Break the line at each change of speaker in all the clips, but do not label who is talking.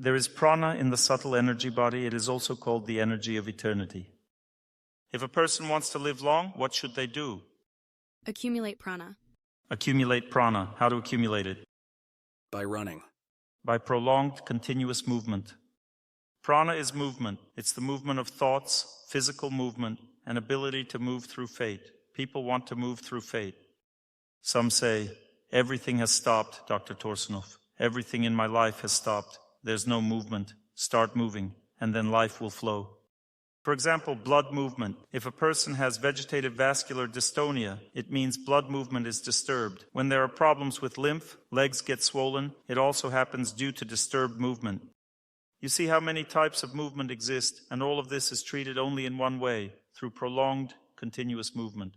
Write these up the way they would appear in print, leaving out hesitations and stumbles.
There is prana in the subtle energy body. It is also called the energy of eternity. If a person wants to live long, what should they do?
Accumulate prana.
Accumulate prana. How to accumulate it?
By running.
By prolonged, continuous movement. Prana is movement. It's the movement of thoughts, physical movement, and ability to move through fate. People want to move through fate. Some say, everything has stopped, Dr. Torsunov. Everything in my life has stopped. There's no movement. Start moving, and then life will flow. For example, blood movement. If a person has vegetative vascular dystonia, it means blood movement is disturbed. When there are problems with lymph, legs get swollen. It also happens due to disturbed movement. You see how many types of movement exist, and all of this is treated only in one way, through prolonged, continuous movement.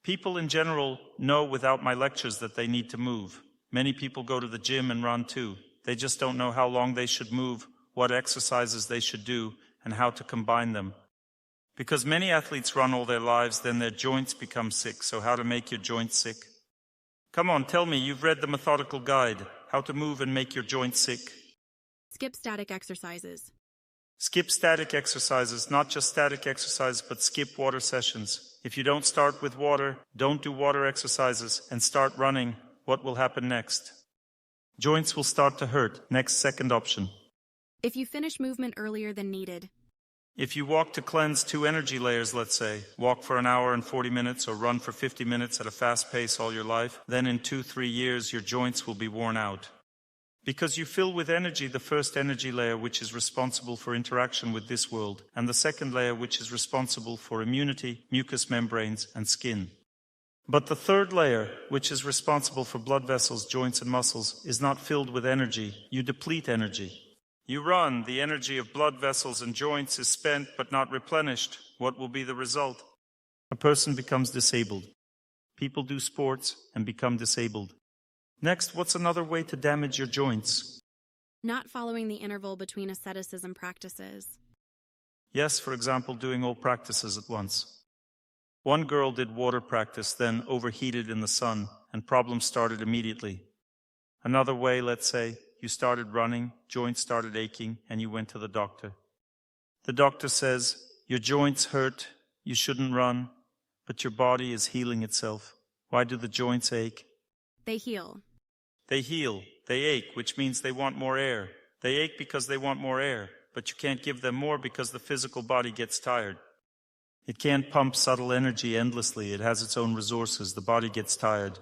People in general know without my lectures that they need to move. Many people go to the gym and run too. They just don't know how long they should move, what exercises they should do, and how to combine them. Because many athletes run all their lives, then their joints become sick. So how to make your joints sick? Come on, tell me, you've read the methodical guide, how to move and make your joints sick.
Skip static exercises.
Skip static exercises, not just static exercises, but skip water sessions. If you don't start with water, don't do water exercises, and start running, what will happen next? Joints will start to hurt. Next, second option.
If you finish movement earlier than needed.
If you walk to cleanse 2 energy layers, let's say, walk for an hour and 40 minutes or run for 50 minutes at a fast pace all your life, then in 2-3 years your joints will be worn out. Because you fill with energy the first energy layer which is responsible for interaction with this world, and the second layer which is responsible for immunity, mucous membranes, and skin. But the third layer, which is responsible for blood vessels, joints, and muscles, is not filled with energy. You deplete energy. You run, the energy of blood vessels and joints is spent but not replenished. What will be the result? A person becomes disabled. People do sports and become disabled. Next, what's another way to damage your joints?
Not following the interval between asceticism practices.
Yes, for example, doing all practices at once. One girl did water practice, then overheated in the sun, and problems started immediately. Another way, let's say, you started running, joints started aching, and you went to the doctor. The doctor says, your joints hurt, you shouldn't run, but your body is healing itself. Why do the joints ache?
They heal.
They heal. They ache, which means they want more air. They ache because they want more air, but you can't give them more because the physical body gets tired. It can't pump subtle energy endlessly. It has its own resources. The body gets tired.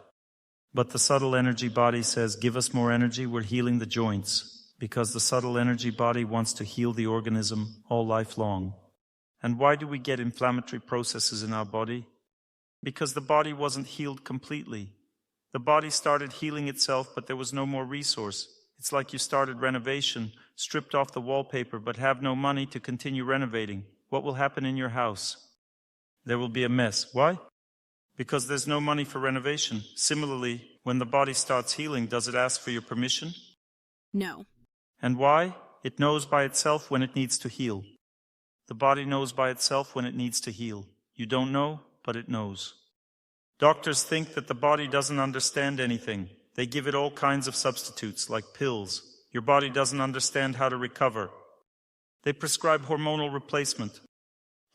But the subtle energy body says, give us more energy, we're healing the joints. Because the subtle energy body wants to heal the organism all life long. And why do we get inflammatory processes in our body? Because the body wasn't healed completely. The body started healing itself, but there was no more resource. It's like you started renovation, stripped off the wallpaper, but have no money to continue renovating. What will happen in your house? There will be a mess. Why? Because there's no money for renovation. Similarly, when the body starts healing, does it ask for your permission?
No.
And why? It knows by itself when it needs to heal. The body knows by itself when it needs to heal. You don't know, but it knows. Doctors think that the body doesn't understand anything. They give it all kinds of substitutes, like pills. Your body doesn't understand how to recover. They prescribe hormonal replacement.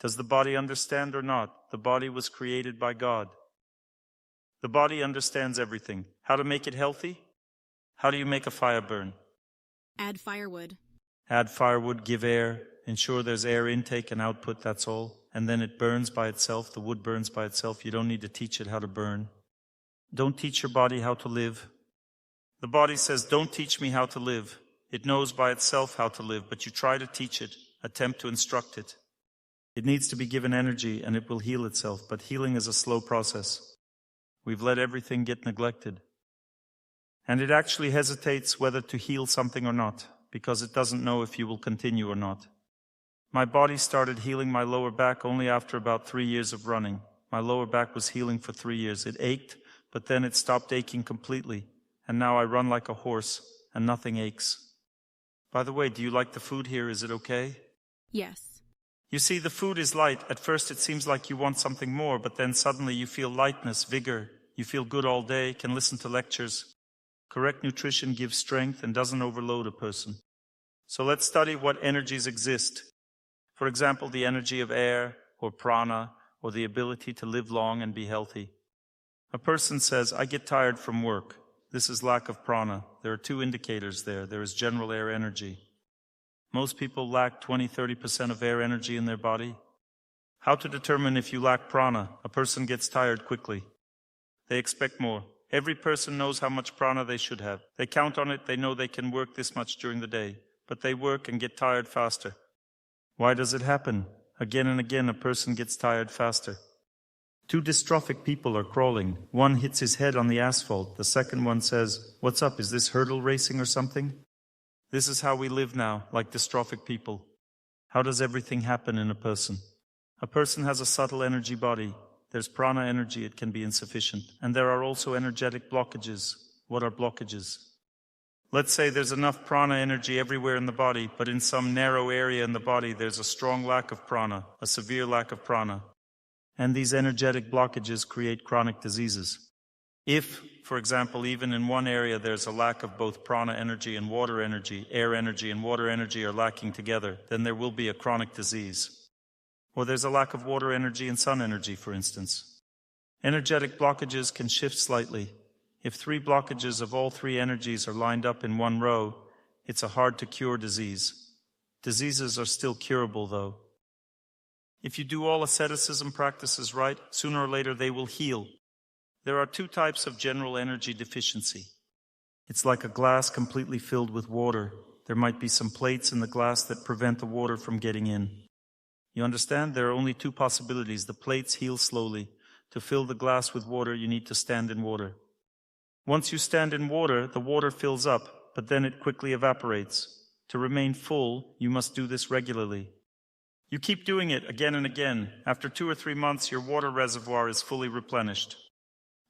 Does the body understand or not? The body was created by God. The body understands everything. How to make it healthy? How do you make a fire burn?
Add firewood.
Add firewood, give air, ensure there's air intake and output, that's all. And then it burns by itself, the wood burns by itself. You don't need to teach it how to burn. Don't teach your body how to live. The body says, don't teach me how to live. It knows by itself how to live, but you try to teach it, attempt to instruct it. It needs to be given energy and it will heal itself, but healing is a slow process. We've let everything get neglected. And it actually hesitates whether to heal something or not, because it doesn't know if you will continue or not. My body started healing my lower back only after about 3 years of running. My lower back was healing for 3 years. It ached, but then it stopped aching completely. And now I run like a horse, and nothing aches. By the way, do you like the food here? Is it okay?
Yes.
You see, the food is light. At first it seems like you want something more, but then suddenly you feel lightness, vigor. You feel good all day, can listen to lectures. Correct nutrition gives strength and doesn't overload a person. So let's study what energies exist. For example, the energy of air, or prana, or the ability to live long and be healthy. A person says, I get tired from work. This is lack of prana. There are two indicators there. There is general air energy. Most people lack 20-30% of air energy in their body. How to determine if you lack prana? A person gets tired quickly. They expect more. Every person knows how much prana they should have. They count on it. They know they can work this much during the day. But they work and get tired faster. Why does it happen? Again and again, a person gets tired faster. Two dystrophic people are crawling. One hits his head on the asphalt. The second one says, "What's up? Is this hurdle racing or something?" This is how we live now, like dystrophic people. How does everything happen in a person? A person has a subtle energy body. There's prana energy, it can be insufficient. And there are also energetic blockages. What are blockages? Let's say there's enough prana energy everywhere in the body, but in some narrow area in the body there's a strong lack of prana, a severe lack of prana. And these energetic blockages create chronic diseases. If, for example, even in one area there's a lack of both prana energy and water energy, air energy and water energy are lacking together, then there will be a chronic disease. Or there's a lack of water energy and sun energy, for instance. Energetic blockages can shift slightly. If 3 blockages of all 3 energies are lined up in one row, it's a hard-to-cure disease. Diseases are still curable, though. If you do all asceticism practices right, sooner or later they will heal. There are 2 types of general energy deficiency. It's like a glass completely filled with water. There might be some plates in the glass that prevent the water from getting in. You understand? There are only 2 possibilities. The plates heal slowly. To fill the glass with water, you need to stand in water. Once you stand in water, the water fills up, but then it quickly evaporates. To remain full, you must do this regularly. You keep doing it again and again. After 2 or 3 months, your water reservoir is fully replenished.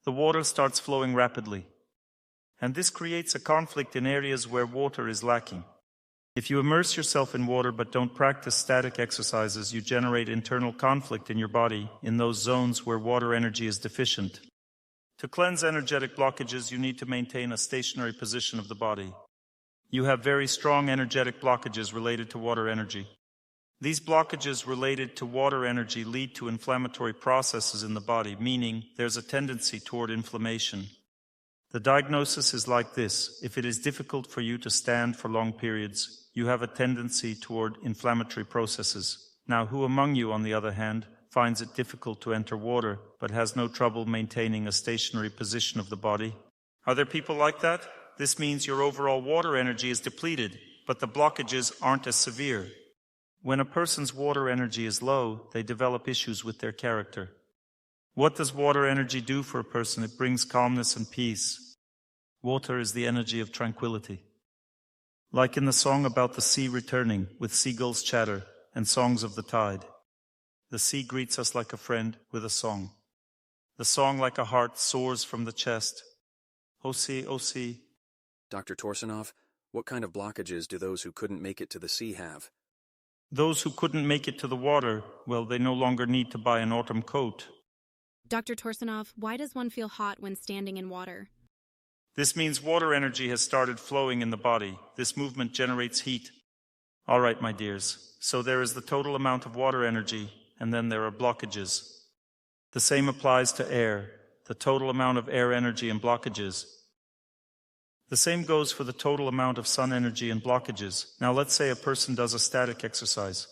The water starts flowing rapidly. And this creates a conflict in areas where water is lacking. If you immerse yourself in water but don't practice static exercises, you generate internal conflict in your body in those zones where water energy is deficient. To cleanse energetic blockages, you need to maintain a stationary position of the body. You have very strong energetic blockages related to water energy. These blockages related to water energy lead to inflammatory processes in the body, meaning there's a tendency toward inflammation. The diagnosis is like this. If it is difficult for you to stand for long periods, you have a tendency toward inflammatory processes. Now, who among you, on the other hand, finds it difficult to enter water, but has no trouble maintaining a stationary position of the body? Are there people like that? This means your overall water energy is depleted, but the blockages aren't as severe. When a person's water energy is low, they develop issues with their character. What does water energy do for a person? It brings calmness and peace. Water is the energy of tranquility. Like in the song about the sea returning, with seagulls chatter and songs of the tide. The sea greets us like a friend with a song. The song, like a heart, soars from the chest. O sea, O sea.
Dr. Torsunov, what kind of blockages do those who couldn't make it to the sea have?
Those who couldn't make it to the water, well, they no longer need to buy an autumn coat.
Dr. Torsunov, why does one feel hot when standing in water?
This means water energy has started flowing in the body. This movement generates heat. All right, my dears. So there is the total amount of water energy, and then there are blockages. The same applies to air, the total amount of air energy and blockages. The same goes for the total amount of sun energy and blockages. Now let's say a person does a static exercise.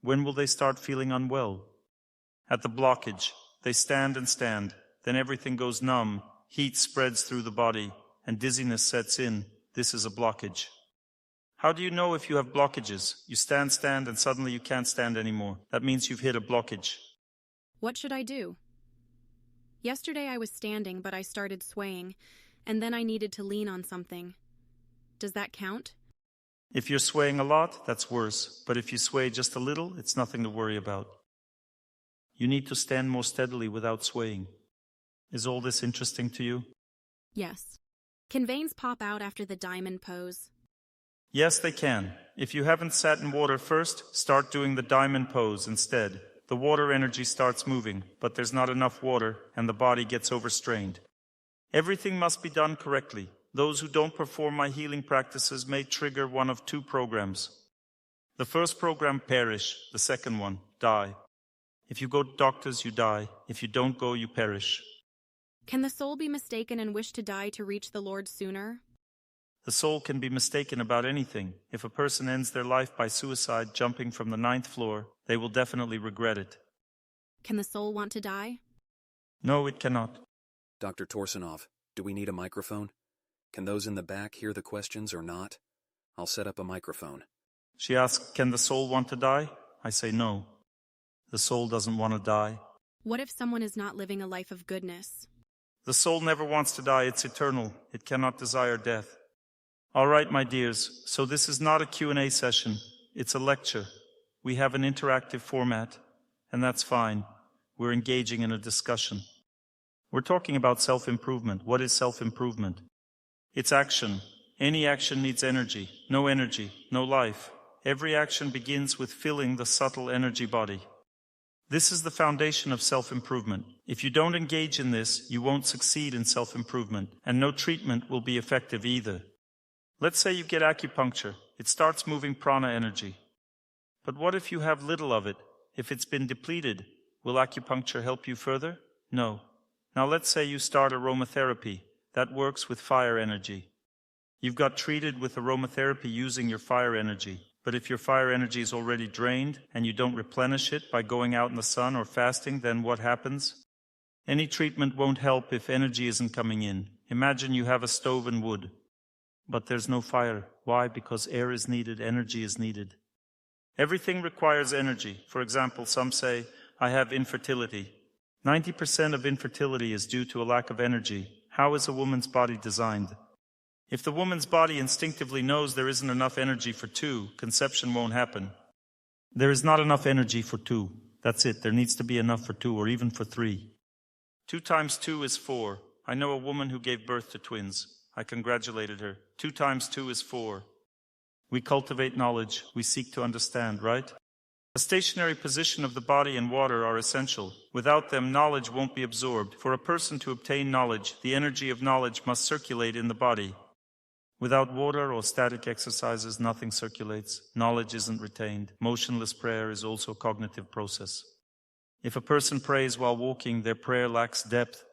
When will they start feeling unwell? At the blockage. They stand and stand. Then everything goes numb. Heat spreads through the body, and dizziness sets in. This is a blockage. How do you know if you have blockages? You stand, and suddenly you can't stand anymore. That means you've hit a blockage.
What should I do? Yesterday I was standing, but I started swaying, and then I needed to lean on something. Does that count?
If you're swaying a lot, that's worse. But if you sway just a little, it's nothing to worry about. You need to stand more steadily without swaying. Is all this interesting to you?
Yes. Can veins pop out after the diamond pose?
Yes, they can. If you haven't sat in water first, start doing the diamond pose instead. The water energy starts moving, but there's not enough water, and the body gets overstrained. Everything must be done correctly. Those who don't perform my healing practices may trigger one of two programs. The first program, perish. The second one, die. If you go to doctors, you die. If you don't go, you perish.
Can the soul be mistaken and wish to die to reach the Lord sooner?
The soul can be mistaken about anything. If a person ends their life by suicide, jumping from the 9th floor, they will definitely regret it.
Can the soul want to die?
No, it cannot.
Dr. Torsunov, do we need a microphone? Can those in the back hear the questions or not? I'll set up a microphone.
She asks, can the soul want to die? I say no. The soul doesn't want to die.
What if someone is not living a life of goodness?
The soul never wants to die. It's eternal. It cannot desire death. All right, my dears, so this is not a Q&A session. It's a lecture. We have an interactive format, and that's fine. We're engaging in a discussion. We're talking about self-improvement. What is self-improvement? It's action. Any action needs energy. No energy, no life. Every action begins with filling the subtle energy body. This is the foundation of self-improvement. If you don't engage in this, you won't succeed in self-improvement, and no treatment will be effective either. Let's say you get acupuncture. It starts moving prana energy. But what if you have little of it? If it's been depleted, will acupuncture help you further? No. Now let's say you start aromatherapy. That works with fire energy. You've got treated with aromatherapy using your fire energy. But if your fire energy is already drained and you don't replenish it by going out in the sun or fasting, then what happens? Any treatment won't help if energy isn't coming in. Imagine you have a stove and wood, but there's no fire. Why? Because air is needed, energy is needed. Everything requires energy. For example, some say, I have infertility. 90% of infertility is due to a lack of energy. How is a woman's body designed? If the woman's body instinctively knows there isn't enough energy for two, conception won't happen. There is not enough energy for two. That's it. There needs to be enough for two or even for three. 2 times 2 is 4. I know a woman who gave birth to twins. I congratulated her. 2 times 2 is 4. We cultivate knowledge. We seek to understand, right? A stationary position of the body and water are essential. Without them, knowledge won't be absorbed. For a person to obtain knowledge, the energy of knowledge must circulate in the body. Without water or static exercises, nothing circulates. Knowledge isn't retained. Motionless prayer is also a cognitive process. If a person prays while walking, their prayer lacks depth.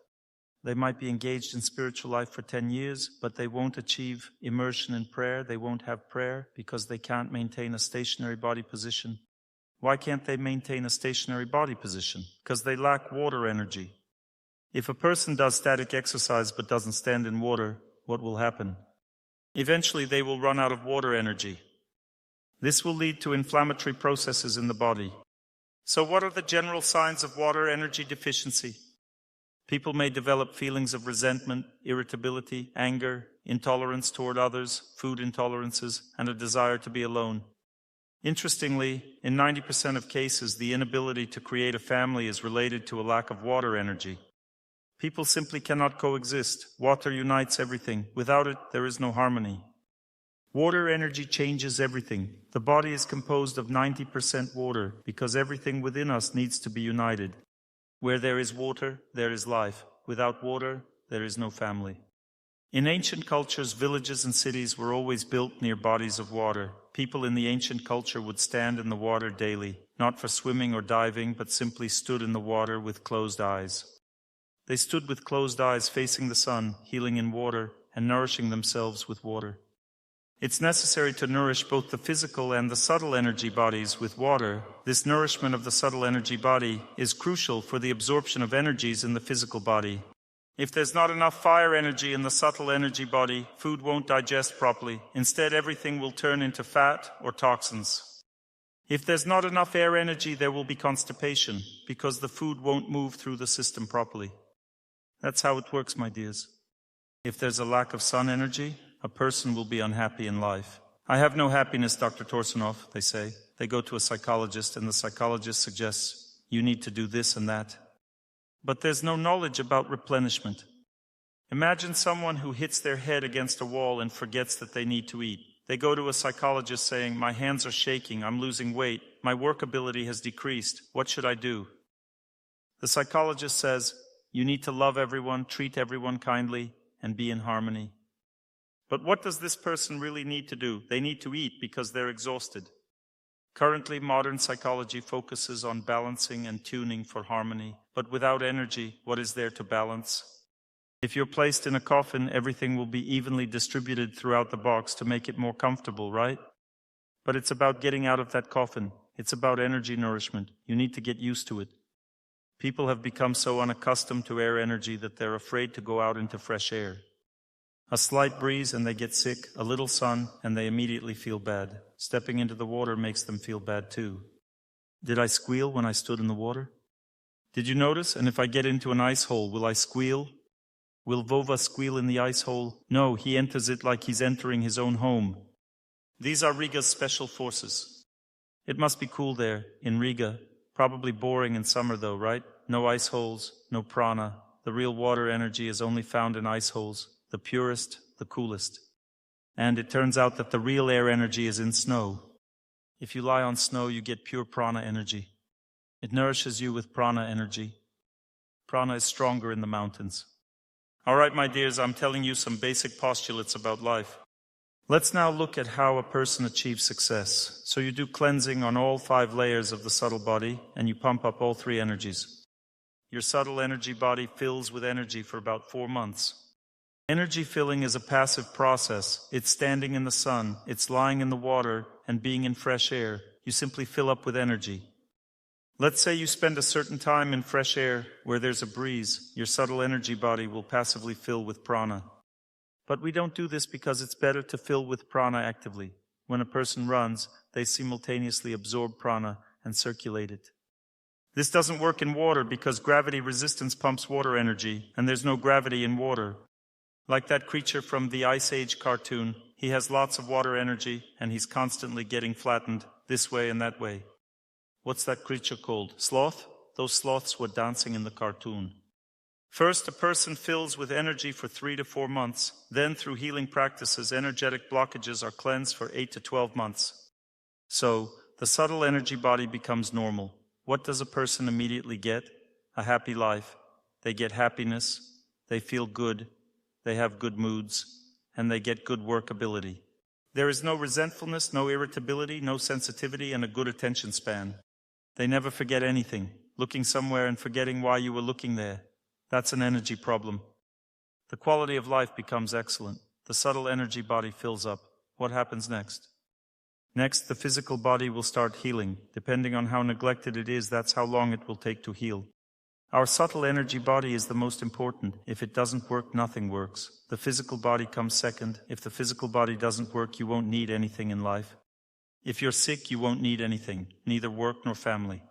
They might be engaged in spiritual life for 10 years, but they won't achieve immersion in prayer. They won't have prayer because they can't maintain a stationary body position. Why can't they maintain a stationary body position? Because they lack water energy. If a person does static exercise but doesn't stand in water, what will happen? Eventually, they will run out of water energy. This will lead to inflammatory processes in the body. So what are the general signs of water energy deficiency? People may develop feelings of resentment, irritability, anger, intolerance toward others, food intolerances, and a desire to be alone. Interestingly, in 90% of cases, the inability to create a family is related to a lack of water energy. People simply cannot coexist. Water unites everything. Without it, there is no harmony. Water energy changes everything. The body is composed of 90% water because everything within us needs to be united. Where there is water, there is life. Without water, there is no family. In ancient cultures, villages and cities were always built near bodies of water. People in the ancient culture would stand in the water daily, not for swimming or diving, but simply stood in the water with closed eyes. They stood with closed eyes facing the sun, healing in water, and nourishing themselves with water. It's necessary to nourish both the physical and the subtle energy bodies with water. This nourishment of the subtle energy body is crucial for the absorption of energies in the physical body. If there's not enough fire energy in the subtle energy body, food won't digest properly. Instead, everything will turn into fat or toxins. If there's not enough air energy, there will be constipation because the food won't move through the system properly. That's how it works, my dears. If there's a lack of sun energy, a person will be unhappy in life. I have no happiness, Dr. Torsunov, they say. They go to a psychologist, and the psychologist suggests, you need to do this and that. But there's no knowledge about replenishment. Imagine someone who hits their head against a wall and forgets that they need to eat. They go to a psychologist saying, my hands are shaking, I'm losing weight, my work ability has decreased, what should I do? The psychologist says, you need to love everyone, treat everyone kindly, and be in harmony. But what does this person really need to do? They need to eat because they're exhausted. Currently, modern psychology focuses on balancing and tuning for harmony, but without energy, what is there to balance? If you're placed in a coffin, everything will be evenly distributed throughout the box to make it more comfortable, right? But it's about getting out of that coffin. It's about energy nourishment. You need to get used to it. People have become so unaccustomed to air energy that they're afraid to go out into fresh air. A slight breeze and they get sick, a little sun and they immediately feel bad. Stepping into the water makes them feel bad too. Did I squeal when I stood in the water? Did you notice? And if I get into an ice hole, will I squeal? Will Vova squeal in the ice hole? No, he enters it like he's entering his own home. These are Riga's special forces. It must be cool there, in Riga. Probably boring in summer though, right? No ice holes, no prana. The real water energy is only found in ice holes. The purest, the coolest. And it turns out that the real air energy is in snow. If you lie on snow, you get pure prana energy. It nourishes you with prana energy. Prana is stronger in the mountains. All right, my dears, I'm telling you some basic postulates about life. Let's now look at how a person achieves success. So you do cleansing on all 5 layers of the subtle body, and you pump up all 3 energies. Your subtle energy body fills with energy for about 4 months. Energy filling is a passive process. It's standing in the sun, it's lying in the water, and being in fresh air. You simply fill up with energy. Let's say you spend a certain time in fresh air where there's a breeze. Your subtle energy body will passively fill with prana. But we don't do this because it's better to fill with prana actively. When a person runs, they simultaneously absorb prana and circulate it. This doesn't work in water because gravity resistance pumps water energy, and there's no gravity in water. Like that creature from the Ice Age cartoon, he has lots of water energy, and he's constantly getting flattened this way and that way. What's that creature called? Sloth? Those sloths were dancing in the cartoon. First, a person fills with energy for 3 to 4 months. Then, through healing practices, energetic blockages are cleansed for 8 to 12 months. So, the subtle energy body becomes normal. What does a person immediately get? A happy life. They get happiness. They feel good. They have good moods. And they get good work ability. There is no resentfulness, no irritability, no sensitivity, and a good attention span. They never forget anything. Looking somewhere and forgetting why you were looking there. That's an energy problem. The quality of life becomes excellent. The subtle energy body fills up. What happens next? Next, the physical body will start healing. Depending on how neglected it is, that's how long it will take to heal. Our subtle energy body is the most important. If it doesn't work, nothing works. The physical body comes second. If the physical body doesn't work, you won't need anything in life. If you're sick, you won't need anything, neither work nor family.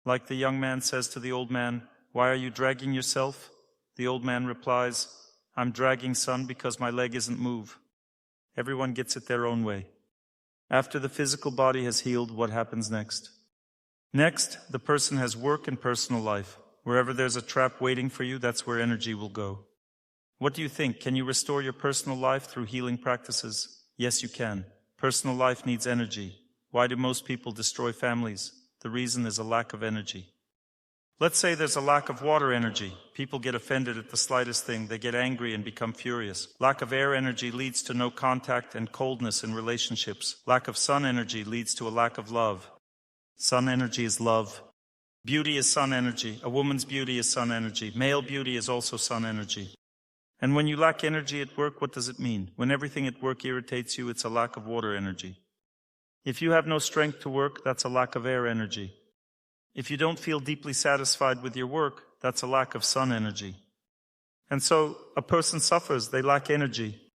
Like the young man says to the old man, "Why are you dragging yourself?" The old man replies, "I'm dragging, son, because my leg isn't move." Everyone gets it their own way. After the physical body has healed, what happens next? Next, the person has work and personal life. Wherever there's a trap waiting for you, that's where energy will go. What do you think? Can you restore your personal life through healing practices? Yes, you can. Personal life needs energy. Why do most people destroy families? The reason is a lack of energy. Let's say there's a lack of water energy. People get offended at the slightest thing. They get angry and become furious. Lack of air energy leads to no contact and coldness in relationships. Lack of sun energy leads to a lack of love. Sun energy is love. Beauty is sun energy. A woman's beauty is sun energy. Male beauty is also sun energy. And when you lack energy at work, what does it mean? When everything at work irritates you, it's a lack of water energy. If you have no strength to work, that's a lack of air energy. If you don't feel deeply satisfied with your work, that's a lack of sun energy. And so, a person suffers, they lack energy.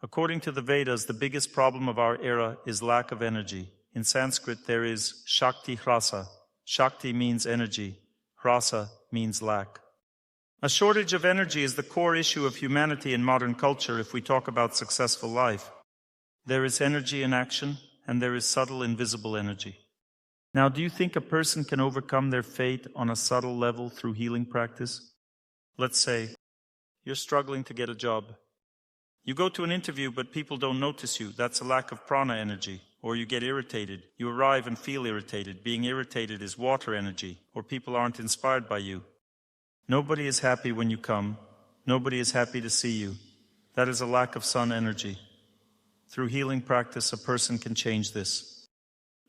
According to the Vedas, the biggest problem of our era is lack of energy. In Sanskrit, there is Shakti-Hrasa. Shakti means energy. Hrasa means lack. A shortage of energy is the core issue of humanity in modern culture if we talk about successful life. There is energy in action, and there is subtle, invisible energy. Now, do you think a person can overcome their fate on a subtle level through healing practice? Let's say you're struggling to get a job. You go to an interview, but people don't notice you. That's a lack of prana energy. Or you get irritated. You arrive and feel irritated. Being irritated is water energy, or people aren't inspired by you. Nobody is happy when you come. Nobody is happy to see you. That is a lack of sun energy. Through healing practice, a person can change this.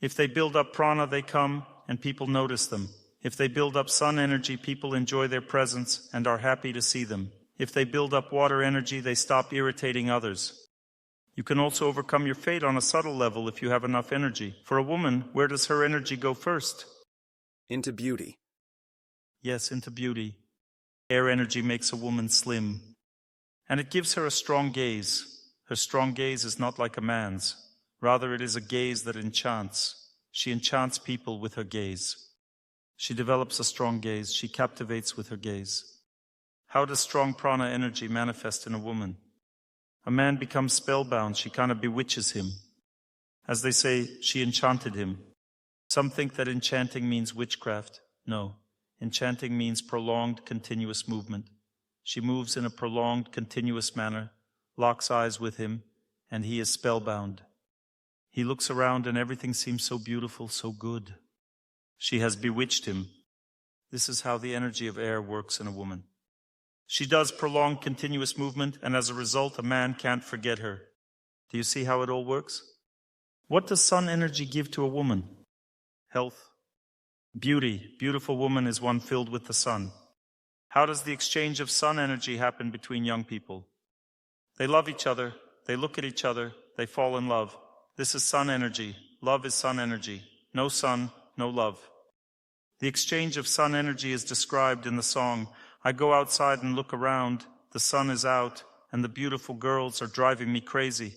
If they build up prana, they come and people notice them. If they build up sun energy, people enjoy their presence and are happy to see them. If they build up water energy, they stop irritating others. You can also overcome your fate on a subtle level if you have enough energy. For a woman, where does her energy go first?
Into beauty.
Yes, into beauty. Air energy makes a woman slim. And it gives her a strong gaze. Her strong gaze is not like a man's. Rather, it is a gaze that enchants. She enchants people with her gaze. She develops a strong gaze. She captivates with her gaze. How does strong prana energy manifest in a woman? A man becomes spellbound. She kind of bewitches him. As they say, she enchanted him. Some think that enchanting means witchcraft. No, enchanting means prolonged, continuous movement. She moves in a prolonged, continuous manner, locks eyes with him, and he is spellbound. He looks around and everything seems so beautiful, so good. She has bewitched him. This is how the energy of air works in a woman. She does prolonged, continuous movement, and as a result, a man can't forget her. Do you see how it all works? What does sun energy give to a woman? Health. Beauty. Beautiful woman is one filled with the sun. How does the exchange of sun energy happen between young people? They love each other, they look at each other, they fall in love. This is sun energy. Love is sun energy. No sun, no love. The exchange of sun energy is described in the song, I go outside and look around, the sun is out, and the beautiful girls are driving me crazy.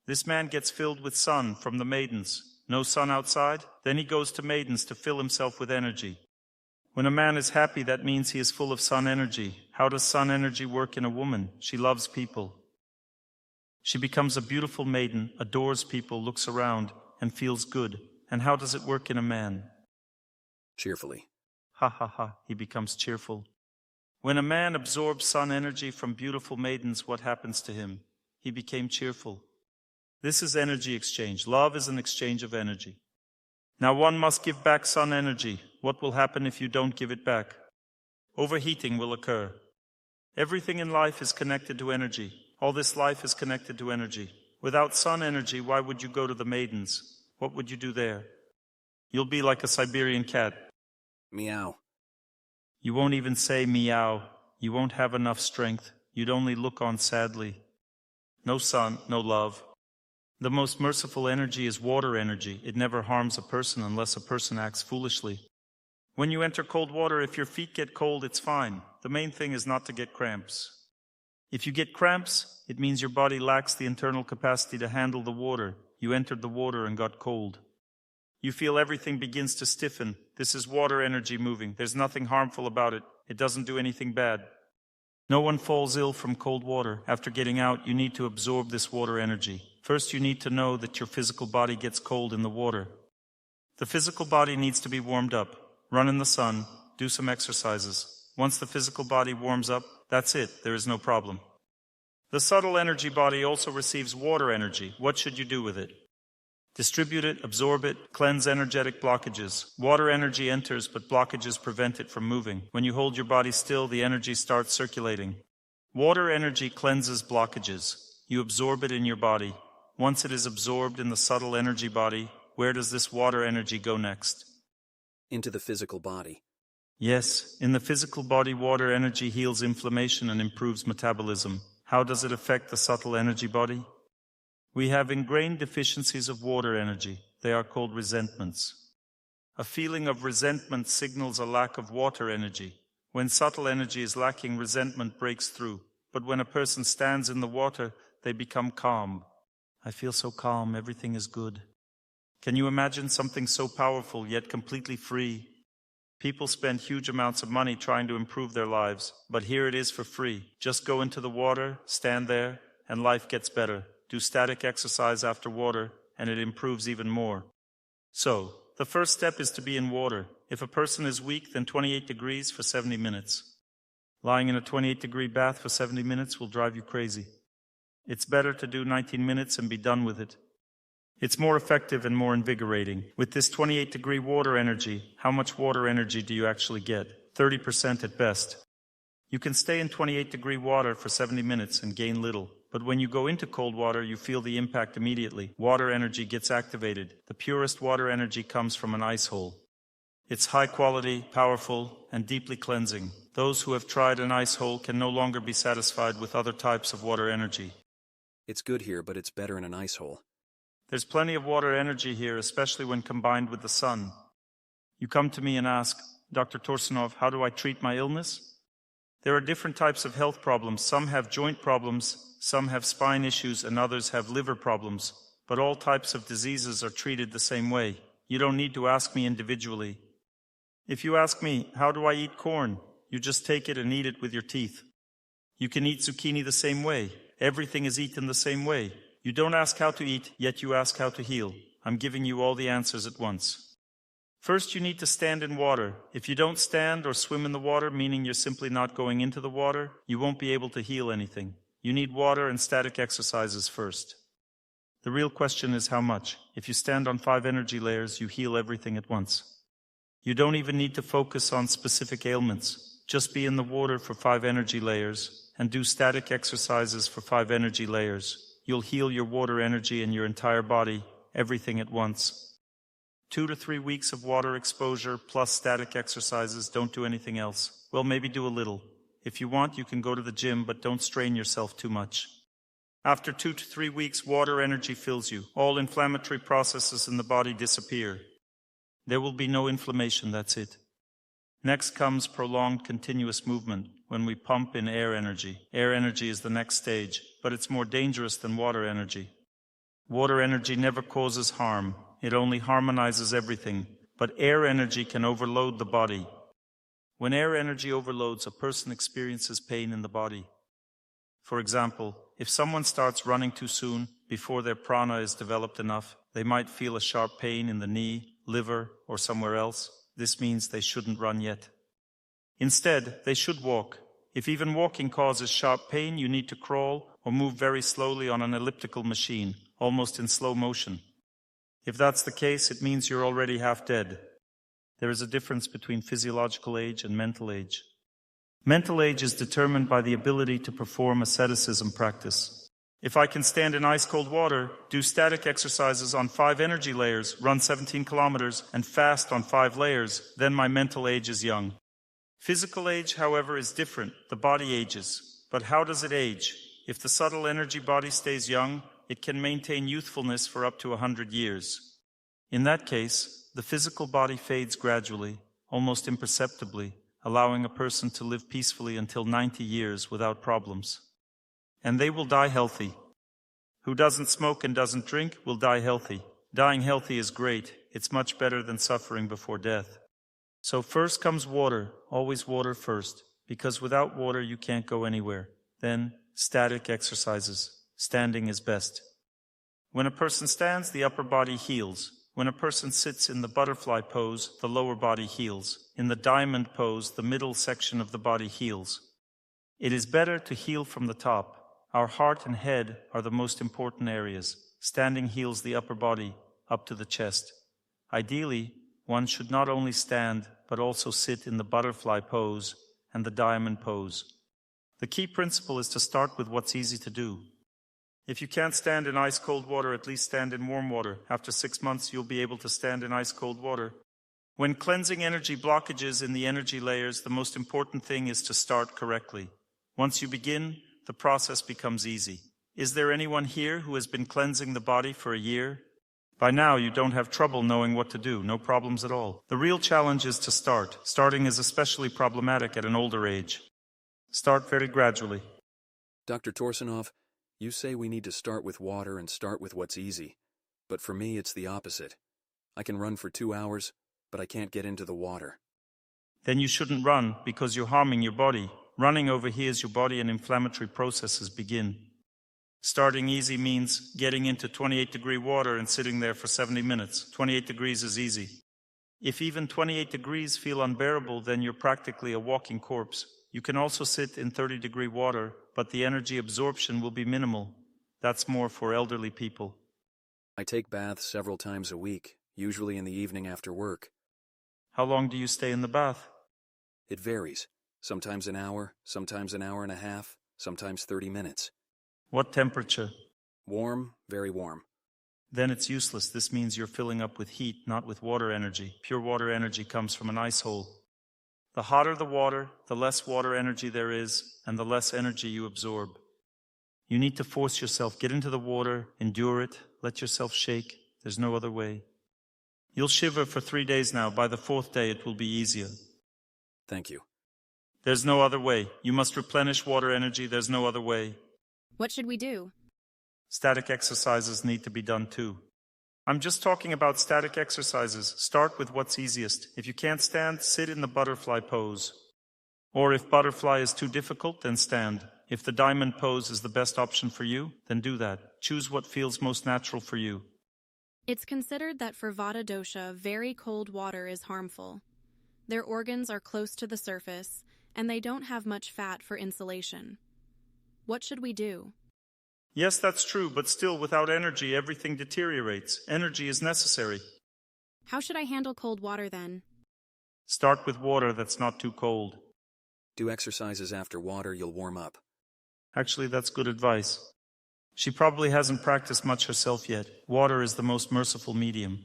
This man gets filled with sun from the maidens. No sun outside? Then he goes to maidens to fill himself with energy. When a man is happy, that means he is full of sun energy. How does sun energy work in a woman? She loves people. She becomes a beautiful maiden, adores people, looks around, and feels good. And how does it work in a man?
Cheerfully.
Ha ha ha, he becomes cheerful. When a man absorbs sun energy from beautiful maidens, what happens to him? He became cheerful. This is energy exchange. Love is an exchange of energy. Now one must give back sun energy. What will happen if you don't give it back? Overheating will occur. Everything in life is connected to energy. All this life is connected to energy. Without sun energy, why would you go to the maidens? What would you do there? You'll be like a Siberian cat.
Meow.
You won't even say meow. You won't have enough strength. You'd only look on sadly. No sun, no love. The most merciful energy is water energy. It never harms a person unless a person acts foolishly. When you enter cold water, if your feet get cold, it's fine. The main thing is not to get cramps. If you get cramps, it means your body lacks the internal capacity to handle the water. You entered the water and got cold. You feel everything begins to stiffen. This is water energy moving. There's nothing harmful about it. It doesn't do anything bad. No one falls ill from cold water. After getting out, you need to absorb this water energy. First, you need to know that your physical body gets cold in the water. The physical body needs to be warmed up. Run in the sun. Do some exercises. Once the physical body warms up, that's it. There is no problem. The subtle energy body also receives water energy. What should you do with it? Distribute it, absorb it, cleanse energetic blockages. Water energy enters, but blockages prevent it from moving. When you hold your body still, the energy starts circulating. Water energy cleanses blockages. You absorb it in your body. Once it is absorbed in the subtle energy body, where does this water energy go next?
Into the physical body.
Yes, in the physical body, water energy heals inflammation and improves metabolism. How does it affect the subtle energy body? We have ingrained deficiencies of water energy. They are called resentments. A feeling of resentment signals a lack of water energy. When subtle energy is lacking, resentment breaks through. But when a person stands in the water, they become calm. I feel so calm, everything is good. Can you imagine something so powerful yet completely free? People spend huge amounts of money trying to improve their lives, but here it is for free. Just go into the water, stand there, and life gets better. Do static exercise after water, and it improves even more. So, the first step is to be in water. If a person is weak, then 28 degrees for 70 minutes. Lying in a 28-degree bath for 70 minutes will drive you crazy. It's better to do 19 minutes and be done with it. It's more effective and more invigorating. With this 28-degree water energy, how much water energy do you actually get? 30% at best. You can stay in 28-degree water for 70 minutes and gain little. But when you go into cold water, you feel the impact immediately. Water energy gets activated. The purest water energy comes from an ice hole. It's high quality, powerful, and deeply cleansing. Those who have tried an ice hole can no longer be satisfied with other types of water energy.
It's good here, but it's better in an ice hole.
There's plenty of water energy here, especially when combined with the sun. You come to me and ask, Dr. Torsunov, how do I treat my illness? There are different types of health problems. Some have joint problems, some have spine issues, and others have liver problems. But all types of diseases are treated the same way. You don't need to ask me individually. If you ask me, how do I eat corn? You just take it and eat it with your teeth. You can eat zucchini the same way. Everything is eaten the same way. You don't ask how to eat, yet you ask how to heal. I'm giving you all the answers at once. First, you need to stand in water. If you don't stand or swim in the water, meaning you're simply not going into the water, you won't be able to heal anything. You need water and static exercises first. The real question is how much. If you stand on 5 energy layers, you heal everything at once. You don't even need to focus on specific ailments. Just be in the water for 5 energy layers and do static exercises for 5 energy layers. You'll heal your water energy and your entire body, everything at once. 2 to 3 weeks of water exposure plus static exercises. Don't do anything else. Well, maybe do a little. If you want, you can go to the gym, but don't strain yourself too much. After 2 to 3 weeks, water energy fills you. All inflammatory processes in the body disappear. There will be no inflammation, that's it. Next comes prolonged continuous movement, when we pump in air energy. Air energy is the next stage, but it's more dangerous than water energy. Water energy never causes harm. It only harmonizes everything. But air energy can overload the body. When air energy overloads, a person experiences pain in the body. For example, if someone starts running too soon, before their prana is developed enough, they might feel a sharp pain in the knee, liver, or somewhere else. This means they shouldn't run yet. Instead, they should walk. If even walking causes sharp pain, you need to crawl or move very slowly on an elliptical machine, almost in slow motion. If that's the case, it means you're already half dead. There is a difference between physiological age and mental age. Mental age is determined by the ability to perform asceticism practice. If I can stand in ice-cold water, do static exercises on 5 energy layers, run 17 kilometers, and fast on 5 layers, then my mental age is young. Physical age, however, is different. The body ages. But how does it age? If the subtle energy body stays young, it can maintain youthfulness for up to 100 years. In that case, the physical body fades gradually, almost imperceptibly, allowing a person to live peacefully until 90 years without problems. And they will die healthy. Who doesn't smoke and doesn't drink will die healthy. Dying healthy is great. It's much better than suffering before death. So first comes water, always water first, because without water you can't go anywhere. Then, static exercises. Standing is best. When a person stands, the upper body heals. When a person sits in the butterfly pose, the lower body heals. In the diamond pose, the middle section of the body heals. It is better to heal from the top. Our heart and head are the most important areas. Standing heals the upper body, up to the chest. Ideally, one should not only stand, but also sit in the butterfly pose and the diamond pose. The key principle is to start with what's easy to do. If you can't stand in ice-cold water, at least stand in warm water. After 6 months, you'll be able to stand in ice-cold water. When cleansing energy blockages in the energy layers, the most important thing is to start correctly. Once you begin, the process becomes easy. Is there anyone here who has been cleansing the body for a year? By now, you don't have trouble knowing what to do, no problems at all. The real challenge is to start. Starting is especially problematic at an older age. Start very gradually.
Dr. Torsunov, you say we need to start with water and start with what's easy. But for me, it's the opposite. I can run for 2 hours, but I can't get into the water.
Then you shouldn't run because you're harming your body. Running overhears your body and inflammatory processes begin. Starting easy means getting into 28-degree water and sitting there for 70 minutes. 28 degrees is easy. If even 28 degrees feel unbearable, then you're practically a walking corpse. You can also sit in 30-degree water, but the energy absorption will be minimal. That's more for elderly people.
I take baths several times a week, usually in the evening after work.
How long do you stay in the bath?
It varies. Sometimes an hour, sometimes an hour and a half, sometimes 30 minutes.
What temperature?
Warm, very warm.
Then it's useless. This means you're filling up with heat, not with water energy. Pure water energy comes from an ice hole. The hotter the water, the less water energy there is, and the less energy you absorb. You need to force yourself. Get into the water, endure it, let yourself shake. There's no other way. You'll shiver for 3 days now. By the 4th day, it will be easier.
Thank you.
There's no other way. You must replenish water energy. There's no other way.
What should we do?
Static exercises need to be done too. I'm just talking about static exercises. Start with what's easiest. If you can't stand, sit in the butterfly pose. Or if butterfly is too difficult, then stand. If the diamond pose is the best option for you, then do that. Choose what feels most natural for you.
It's considered that for Vata dosha, very cold water is harmful. Their organs are close to the surface, and they don't have much fat for insulation. What should we do?
Yes, that's true, but still, without energy, everything deteriorates. Energy is necessary.
How should I handle cold water then?
Start with water that's not too cold.
Do exercises after water, you'll warm up.
Actually, that's good advice. She probably hasn't practiced much herself yet. Water is the most merciful medium.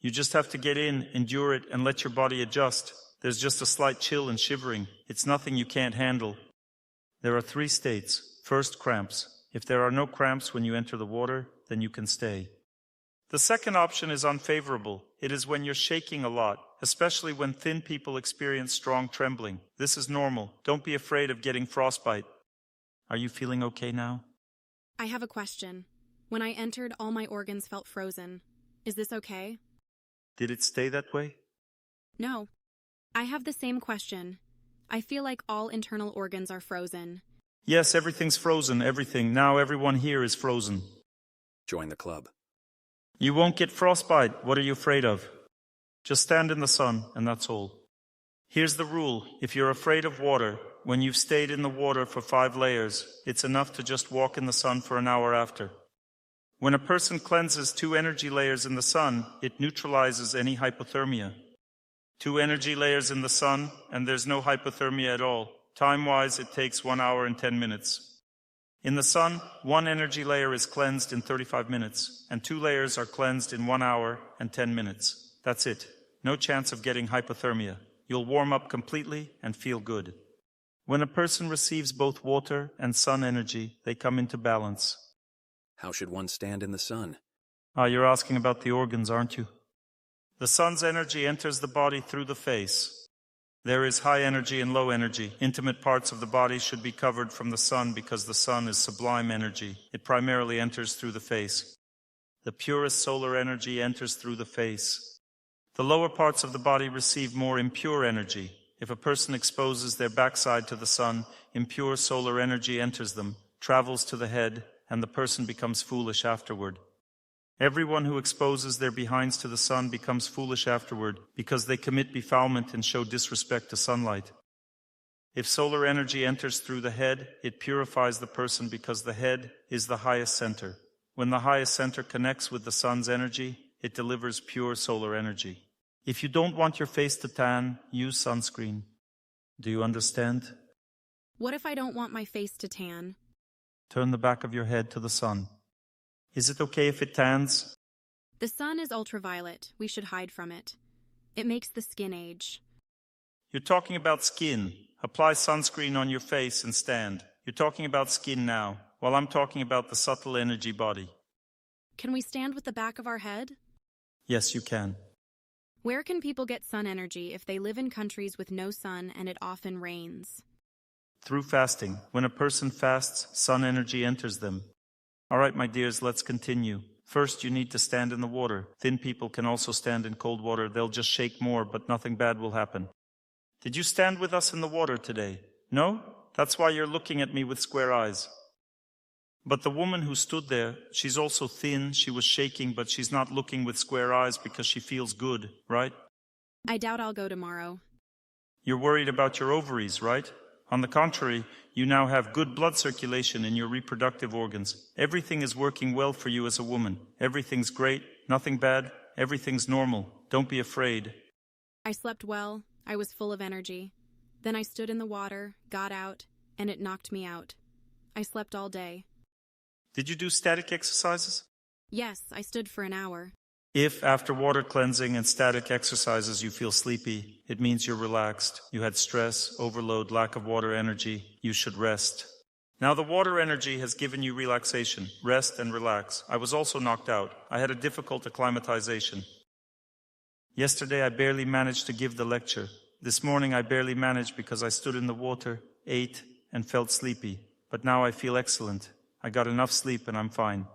You just have to get in, endure it, and let your body adjust. There's just a slight chill and shivering. It's nothing you can't handle. There are 3 states. First, cramps. If there are no cramps when you enter the water, then you can stay. The second option is unfavorable. It is when you're shaking a lot, especially when thin people experience strong trembling. This is normal. Don't be afraid of getting frostbite. Are you feeling okay now?
I have a question. When I entered, all my organs felt frozen. Is this okay?
Did it stay that way?
No. I have the same question. I feel like all internal organs are frozen.
Yes, everything's frozen, everything. Now everyone here is frozen.
Join the club.
You won't get frostbite. What are you afraid of? Just stand in the sun, and that's all. Here's the rule. If you're afraid of water, when you've stayed in the water for 5 layers, it's enough to just walk in the sun for an hour after. When a person cleanses 2 energy layers in the sun, it neutralizes any hypothermia. 2 energy layers in the sun, and there's no hypothermia at all. Time-wise, it takes 1 hour and 10 minutes. In the sun, 1 energy layer is cleansed in 35 minutes, and 2 layers are cleansed in 1 hour and 10 minutes. That's it. No chance of getting hypothermia. You'll warm up completely and feel good. When a person receives both water and sun energy, they come into balance.
How should one stand in the sun?
You're asking about the organs, aren't you? The sun's energy enters the body through the face. There is high energy and low energy. Intimate parts of the body should be covered from the sun because the sun is sublime energy. It primarily enters through the face. The purest solar energy enters through the face. The lower parts of the body receive more impure energy. If a person exposes their backside to the sun, impure solar energy enters them, travels to the head, and the person becomes foolish afterward. Everyone who exposes their behinds to the sun becomes foolish afterward because they commit befoulment and show disrespect to sunlight. If solar energy enters through the head, it purifies the person because the head is the highest center. When the highest center connects with the sun's energy, it delivers pure solar energy. If you don't want your face to tan, use sunscreen. Do you understand?
What if I don't want my face to tan?
Turn the back of your head to the sun. Is it okay if it tans?
The sun is ultraviolet. We should hide from it. It makes the skin age.
You're talking about skin. Apply sunscreen on your face and stand. You're talking about skin now, while I'm talking about the subtle energy body.
Can we stand with the back of our head?
Yes, you can.
Where can people get sun energy if they live in countries with no sun and it often rains?
Through fasting. When a person fasts, sun energy enters them. All right, my dears, let's continue. First, you need to stand in the water. Thin people can also stand in cold water. They'll just shake more, but nothing bad will happen. Did you stand with us in the water today? No? That's why you're looking at me with square eyes. But the woman who stood there, she's also thin, she was shaking, but she's not looking with square eyes because she feels good, right?
I doubt I'll go tomorrow.
You're worried about your ovaries, right? On the contrary, you now have good blood circulation in your reproductive organs. Everything is working well for you as a woman. Everything's great, nothing bad, everything's normal. Don't be afraid.
I slept well. I was full of energy. Then I stood in the water, got out, and it knocked me out. I slept all day.
Did you do static exercises?
Yes, I stood for an hour.
If, after water cleansing and static exercises, you feel sleepy, it means you're relaxed. You had stress, overload, lack of water energy. You should rest. Now the water energy has given you relaxation. Rest and relax. I was also knocked out. I had a difficult acclimatization. Yesterday I barely managed to give the lecture. This morning I barely managed because I stood in the water, ate, and felt sleepy. But now I feel excellent. I got enough sleep and I'm fine.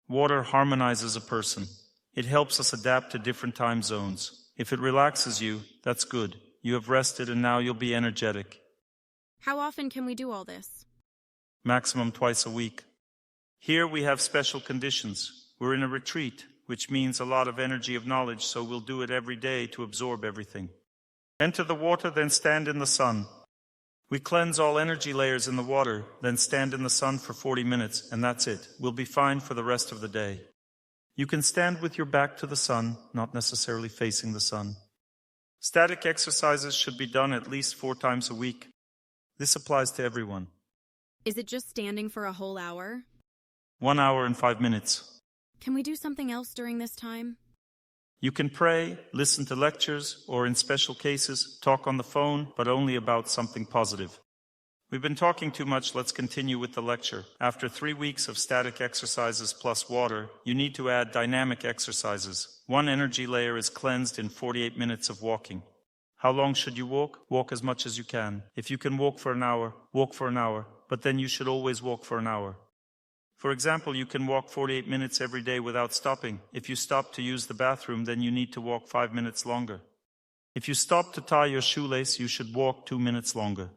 Water harmonizes a person. It helps us adapt to different time zones. If it relaxes you, that's good. You have rested and now you'll be energetic.
How often can we do all this?
Maximum twice a week. Here we have special conditions. We're in a retreat, which means a lot of energy of knowledge, so we'll do it every day to absorb everything. Enter the water, then stand in the sun. We cleanse all energy layers in the water, then stand in the sun for 40 minutes, and that's it. We'll be fine for the rest of the day. You can stand with your back to the sun, not necessarily facing the sun. Static exercises should be done at least 4 times a week. This applies to everyone.
Is it just standing for a whole hour?
1 hour and 5 minutes.
Can we do something else during this time?
You can pray, listen to lectures, or in special cases, talk on the phone, but only about something positive. We've been talking too much, let's continue with the lecture. After 3 weeks of static exercises plus water, you need to add dynamic exercises. One energy layer is cleansed in 48 minutes of walking. How long should you walk? Walk as much as you can. If you can walk for an hour, walk for an hour, but then you should always walk for an hour. For example, you can walk 48 minutes every day without stopping. If you stop to use the bathroom, then you need to walk 5 minutes longer. If you stop to tie your shoelace, you should walk 2 minutes longer.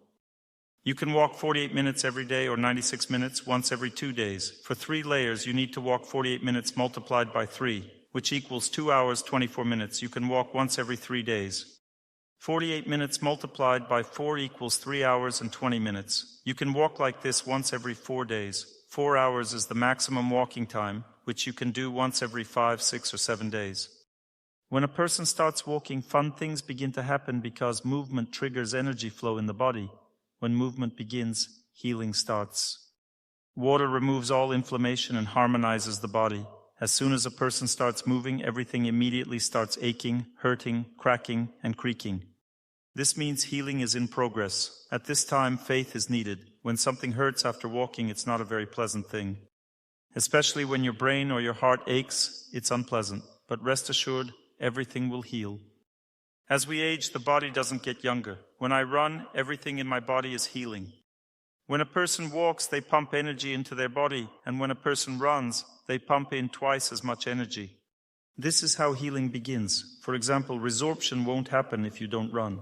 You can walk 48 minutes every day or 96 minutes once every 2 days. For 3 layers, you need to walk 48 minutes multiplied by 3, which equals 2 hours 24 minutes. You can walk once every 3 days. 48 minutes multiplied by 4 equals 3 hours and 20 minutes. You can walk like this once every 4 days. 4 hours is the maximum walking time, which you can do once every 5, 6, or 7 days. When a person starts walking, fun things begin to happen because movement triggers energy flow in the body. When movement begins, healing starts. Water removes all inflammation and harmonizes the body. As soon as a person starts moving, everything immediately starts aching, hurting, cracking, and creaking. This means healing is in progress. At this time, faith is needed. When something hurts after walking, it's not a very pleasant thing. Especially when your brain or your heart aches, it's unpleasant. But rest assured, everything will heal. As we age, the body doesn't get younger. When I run, everything in my body is healing. When a person walks, they pump energy into their body, and when a person runs, they pump in twice as much energy. This is how healing begins. For example, resorption won't happen if you don't run.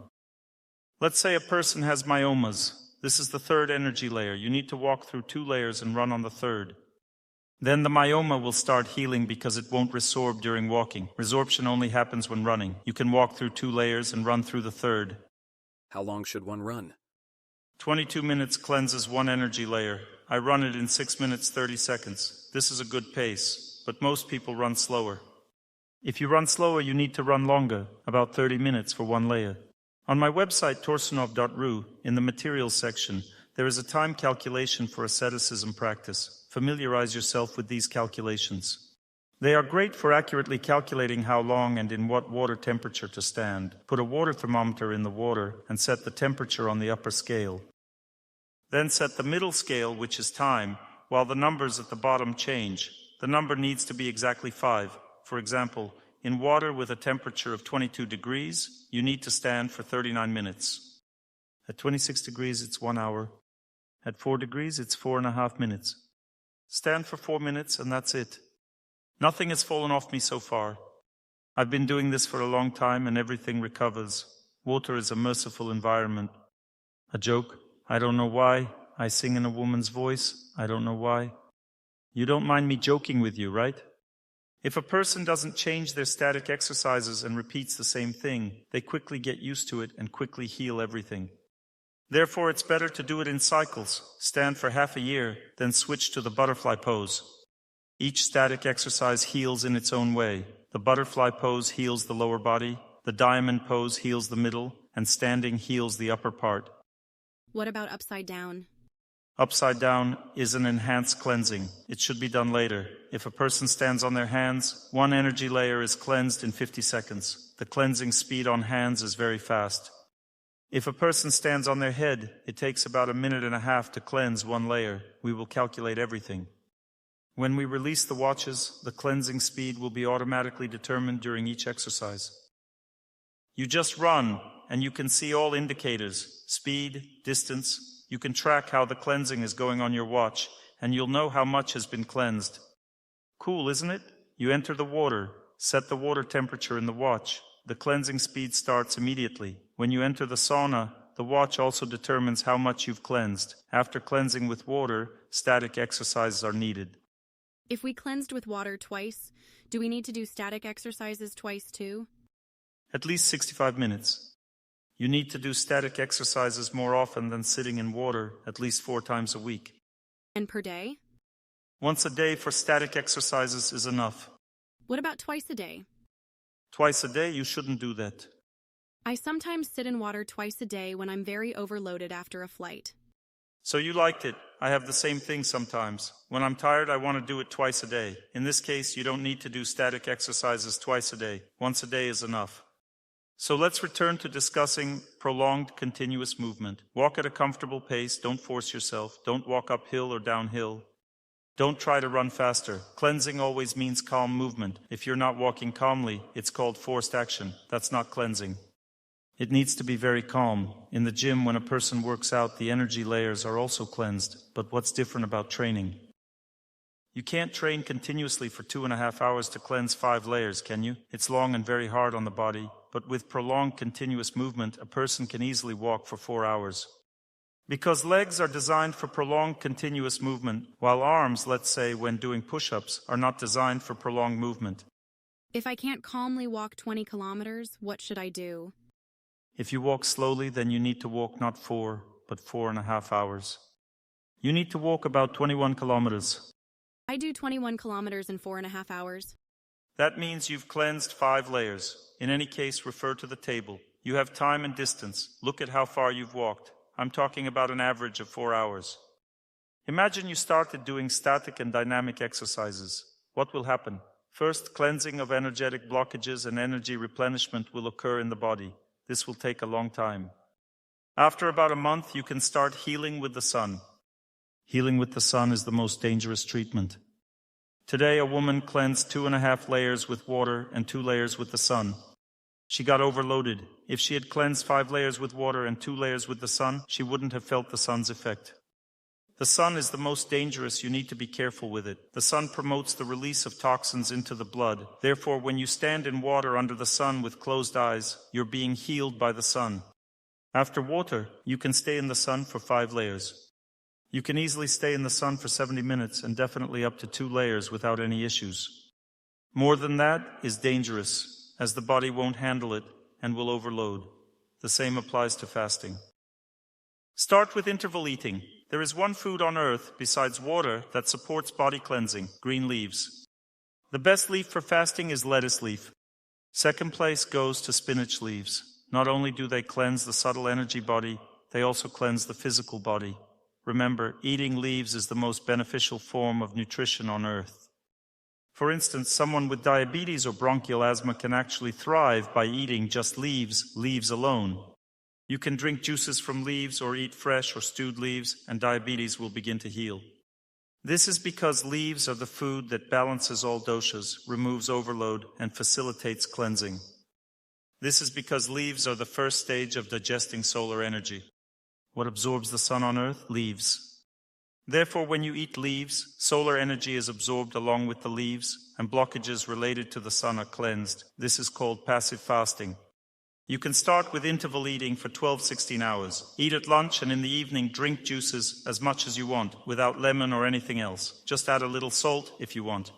Let's say a person has myomas. This is the 3rd energy layer. You need to walk through 2 layers and run on the 3rd. Then the myoma will start healing because it won't resorb during walking. Resorption only happens when running. You can walk through 2 layers and run through the 3rd.
How long should one run?
22 minutes cleanses 1 energy layer. I run it in 6 minutes 30 seconds. This is a good pace, but most people run slower. If you run slower, you need to run longer, about 30 minutes for 1 layer. On my website, Torsunov.ru, in the materials section, there is a time calculation for asceticism practice. Familiarize yourself with these calculations. They are great for accurately calculating how long and in what water temperature to stand. Put a water thermometer in the water and set the temperature on the upper scale. Then set the middle scale, which is time, while the numbers at the bottom change. The number needs to be exactly 5. For example, in water with a temperature of 22 degrees, you need to stand for 39 minutes. At 26 degrees, it's 1 hour. At 4 degrees, it's 4.5 minutes. Stand for 4 minutes, and that's it. Nothing has fallen off me so far. I've been doing this for a long time, and everything recovers. Water is a merciful environment. A joke? I don't know why. I sing in a woman's voice. I don't know why. You don't mind me joking with you, right? If a person doesn't change their static exercises and repeats the same thing, they quickly get used to it and quickly heal everything. Therefore, it's better to do it in cycles. Stand for half a year, then switch to the butterfly pose. Each static exercise heals in its own way. The butterfly pose heals the lower body, the diamond pose heals the middle, and standing heals the upper part.
What about upside down?
Upside down is an enhanced cleansing. It should be done later. If a person stands on their hands, one energy layer is cleansed in 50 seconds. The cleansing speed on hands is very fast. If a person stands on their head, it takes about 1.5 minutes to cleanse one layer. We will calculate everything. When we release the watches, the cleansing speed will be automatically determined during each exercise. You just run, and you can see all indicators, speed, distance. You can track how the cleansing is going on your watch, and you'll know how much has been cleansed. Cool, isn't it? You enter the water, set the water temperature in the watch. The cleansing speed starts immediately. When you enter the sauna, the watch also determines how much you've cleansed. After cleansing with water, static exercises are needed.
If we cleansed with water twice, do we need to do static exercises twice too?
At least 65 minutes. You need to do static exercises more often than sitting in water, at least 4 times a week.
And per day?
Once a day for static exercises is enough.
What about twice a day?
Twice a day, you shouldn't do that.
I sometimes sit in water twice a day when I'm very overloaded after a flight.
So you liked it. I have the same thing sometimes. When I'm tired, I want to do it twice a day. In this case, you don't need to do static exercises twice a day. Once a day is enough. So let's return to discussing prolonged continuous movement. Walk at a comfortable pace. Don't force yourself. Don't walk uphill or downhill. Don't try to run faster. Cleansing always means calm movement. If you're not walking calmly, it's called forced action. That's not cleansing. It needs to be very calm. In the gym, when a person works out, the energy layers are also cleansed. But what's different about training? You can't train continuously for 2.5 hours to cleanse 5 layers, can you? It's long and very hard on the body. But with prolonged continuous movement, a person can easily walk for 4 hours. Because legs are designed for prolonged continuous movement, while arms, let's say when doing push-ups, are not designed for prolonged movement.
If I can't calmly walk 20 kilometers, what should I do?
If you walk slowly, then you need to walk not 4, but 4.5 hours. You need to walk about 21 kilometers.
I do 21 kilometers in 4.5 hours.
That means you've cleansed 5 layers. In any case, refer to the table. You have time and distance. Look at how far you've walked. I'm talking about an average of 4 hours. Imagine you started doing static and dynamic exercises. What will happen? First, cleansing of energetic blockages and energy replenishment will occur in the body. This will take a long time. After about a month, you can start healing with the sun. Healing with the sun is the most dangerous treatment. Today, a woman cleansed 2.5 layers with water and 2 layers with the sun. She got overloaded. If she had cleansed 5 layers with water and 2 layers with the sun, she wouldn't have felt the sun's effect. The sun is the most dangerous. You need to be careful with it. The sun promotes the release of toxins into the blood. Therefore, when you stand in water under the sun with closed eyes, you're being healed by the sun. After water, you can stay in the sun for 5 layers. You can easily stay in the sun for 70 minutes and definitely up to 2 layers without any issues. More than that is dangerous, as the body won't handle it and will overload. The same applies to fasting. Start with interval eating. There is one food on earth, besides water, that supports body cleansing: green leaves. The best leaf for fasting is lettuce leaf. Second place goes to spinach leaves. Not only do they cleanse the subtle energy body, they also cleanse the physical body. Remember, eating leaves is the most beneficial form of nutrition on earth. For instance, someone with diabetes or bronchial asthma can actually thrive by eating just leaves alone. You can drink juices from leaves or eat fresh or stewed leaves, and diabetes will begin to heal. This is because leaves are the food that balances all doshas, removes overload, and facilitates cleansing. This is because leaves are the first stage of digesting solar energy. What absorbs the sun on earth? Leaves. Therefore, when you eat leaves, solar energy is absorbed along with the leaves, and blockages related to the sun are cleansed. This is called passive fasting. You can start with interval eating for 12-16 hours. Eat at lunch, and in the evening drink juices as much as you want, without lemon or anything else. Just add a little salt if you want.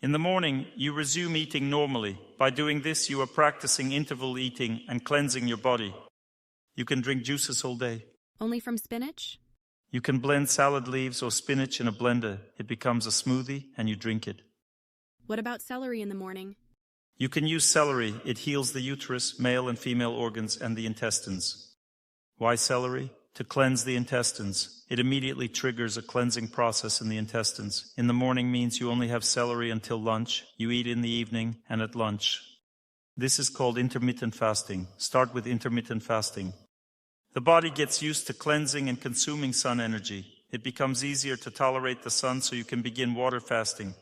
In the morning, you resume eating normally. By doing this, you are practicing interval eating and cleansing your body. You can drink juices all day.
Only from spinach?
You can blend salad leaves or spinach in a blender. It becomes a smoothie, and you drink it.
What about celery in the morning?
You can use celery. It heals the uterus, male and female organs, and the intestines. Why celery? To cleanse the intestines. It immediately triggers a cleansing process in the intestines. In the morning means you only have celery until lunch. You eat in the evening and at lunch. This is called intermittent fasting. Start with intermittent fasting. The body gets used to cleansing and consuming sun energy. It becomes easier to tolerate the sun, so you can begin water fasting.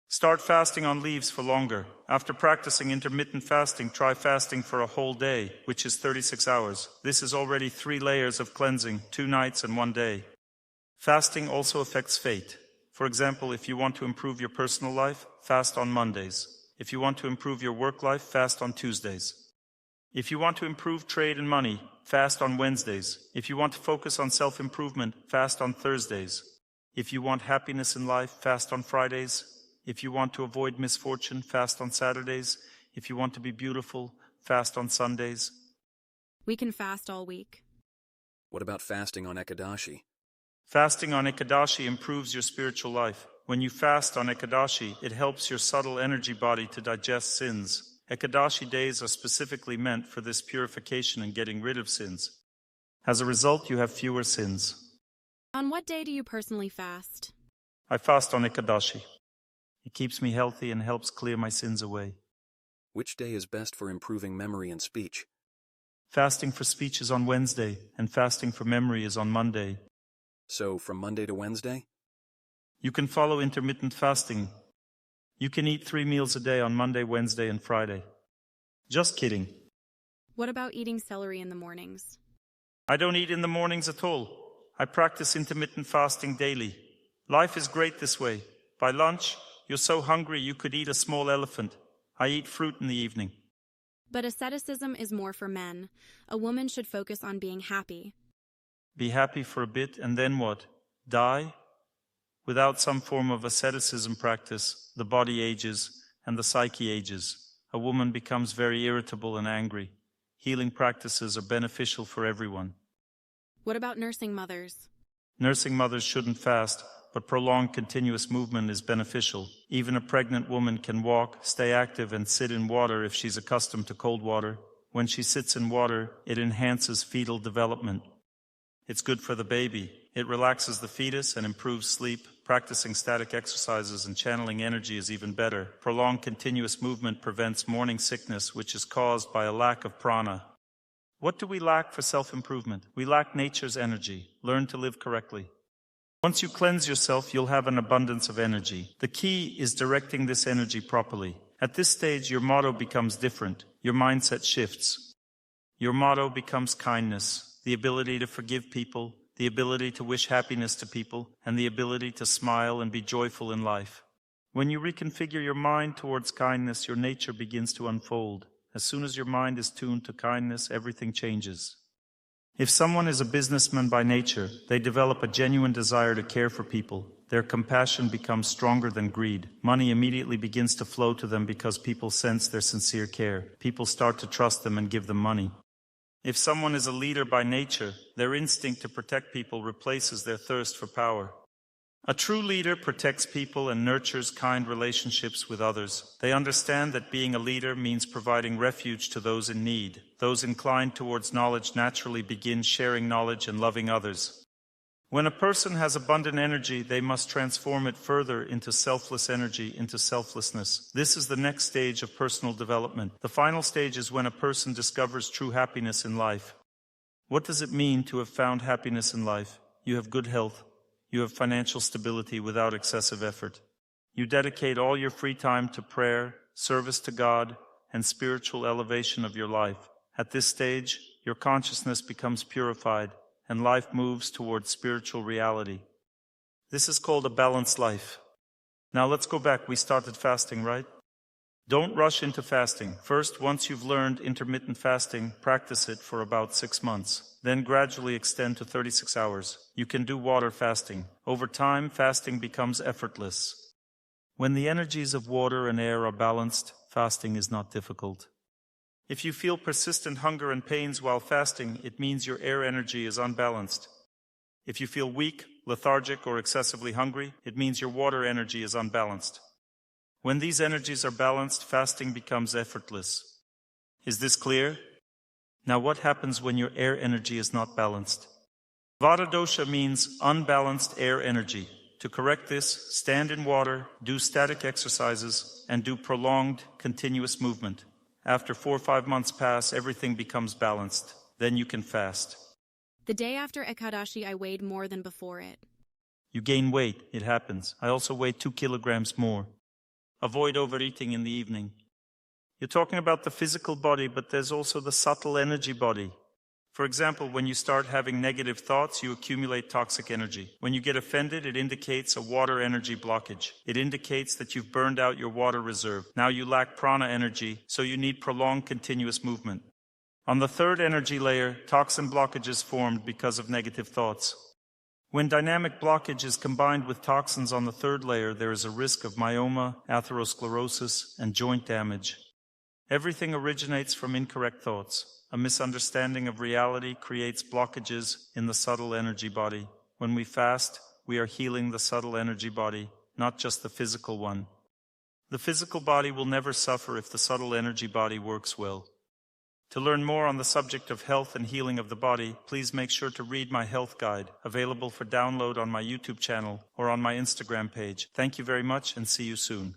Start fasting on leaves for longer. After practicing intermittent fasting, try fasting for a whole day, which is 36 hours. This is already 3 layers of cleansing, 2 nights and 1 day. Fasting also affects fate. For example, if you want to improve your personal life, fast on Mondays. If you want to improve your work life, fast on Tuesdays. If you want to improve trade and money, fast on Wednesdays. If you want to focus on self-improvement, fast on Thursdays. If you want happiness in life, fast on Fridays. If you want to avoid misfortune, fast on Saturdays. If you want to be beautiful, fast on Sundays.
We can fast all week.
What about fasting on Ekadashi?
Fasting on Ekadashi improves your spiritual life. When you fast on Ekadashi, it helps your subtle energy body to digest sins. Ekadashi days are specifically meant for this purification and getting rid of sins. As a result, you have fewer sins.
On what day do you personally fast?
I fast on Ekadashi. It keeps me healthy and helps clear my sins away.
Which day is best for improving memory and speech?
Fasting for speech is on Wednesday, and fasting for memory is on Monday.
So, from Monday to Wednesday?
You can follow intermittent fasting. You can eat 3 meals a day on Monday, Wednesday, and Friday. Just kidding.
What about eating celery in the mornings?
I don't eat in the mornings at all. I practice intermittent fasting daily. Life is great this way. By lunch, you're so hungry you could eat a small elephant. I eat fruit in the evening.
But asceticism is more for men. A woman should focus on being happy.
Be happy for a bit, and then what? Die? Without some form of asceticism practice, the body ages and the psyche ages. A woman becomes very irritable and angry. Healing practices are beneficial for everyone.
What about nursing mothers?
Nursing mothers shouldn't fast, but prolonged continuous movement is beneficial. Even a pregnant woman can walk, stay active, and sit in water if she's accustomed to cold water. When she sits in water, it enhances fetal development. It's good for the baby. It relaxes the fetus and improves sleep. Practicing static exercises and channeling energy is even better. Prolonged continuous movement prevents morning sickness, which is caused by a lack of prana. What do we lack for self-improvement? We lack nature's energy. Learn to live correctly. Once you cleanse yourself, you'll have an abundance of energy. The key is directing this energy properly. At this stage, your motto becomes different. Your mindset shifts. Your motto becomes kindness, the ability to forgive people, the ability to wish happiness to people, and the ability to smile and be joyful in life. When you reconfigure your mind towards kindness, your nature begins to unfold. As soon as your mind is tuned to kindness, everything changes. If someone is a businessman by nature, they develop a genuine desire to care for people. Their compassion becomes stronger than greed. Money immediately begins to flow to them because people sense their sincere care. People start to trust them and give them money. If someone is a leader by nature, their instinct to protect people replaces their thirst for power. A true leader protects people and nurtures kind relationships with others. They understand that being a leader means providing refuge to those in need. Those inclined towards knowledge naturally begin sharing knowledge and loving others. When a person has abundant energy, they must transform it further into selfless energy, into selflessness. This is the next stage of personal development. The final stage is when a person discovers true happiness in life. What does it mean to have found happiness in life? You have good health. You have financial stability without excessive effort. You dedicate all your free time to prayer, service to God, and spiritual elevation of your life. At this stage, your consciousness becomes purified, and life moves towards spiritual reality. This is called a balanced life. Now let's go back. We started fasting, right? Don't rush into fasting. First, once you've learned intermittent fasting, practice it for about 6 months. Then gradually extend to 36 hours. You can do water fasting. Over time, fasting becomes effortless. When the energies of water and air are balanced, fasting is not difficult. If you feel persistent hunger and pains while fasting, it means your air energy is unbalanced. If you feel weak, lethargic, or excessively hungry, it means your water energy is unbalanced. When these energies are balanced, fasting becomes effortless. Is this clear? Now what happens when your air energy is not balanced? Vata dosha means unbalanced air energy. To correct this, stand in water, do static exercises, and do prolonged, continuous movement. After 4 or 5 months pass, everything becomes balanced. Then you can fast.
The day after Ekadashi, I weighed more than before it.
You gain weight, it happens. I also weighed 2 kilograms more. Avoid overeating in the evening. You're talking about the physical body, but there's also the subtle energy body. For example, when you start having negative thoughts, you accumulate toxic energy. When you get offended, it indicates a water energy blockage. It indicates that you've burned out your water reserve. Now you lack prana energy, so you need prolonged continuous movement. On the third energy layer, toxin blockages formed because of negative thoughts. When dynamic blockage is combined with toxins on the third layer, there is a risk of myoma, atherosclerosis, and joint damage. Everything originates from incorrect thoughts. A misunderstanding of reality creates blockages in the subtle energy body. When we fast, we are healing the subtle energy body, not just the physical one. The physical body will never suffer if the subtle energy body works well. To learn more on the subject of health and healing of the body, please make sure to read my health guide, available for download on my YouTube channel or on my Instagram page. Thank you very much and see you soon.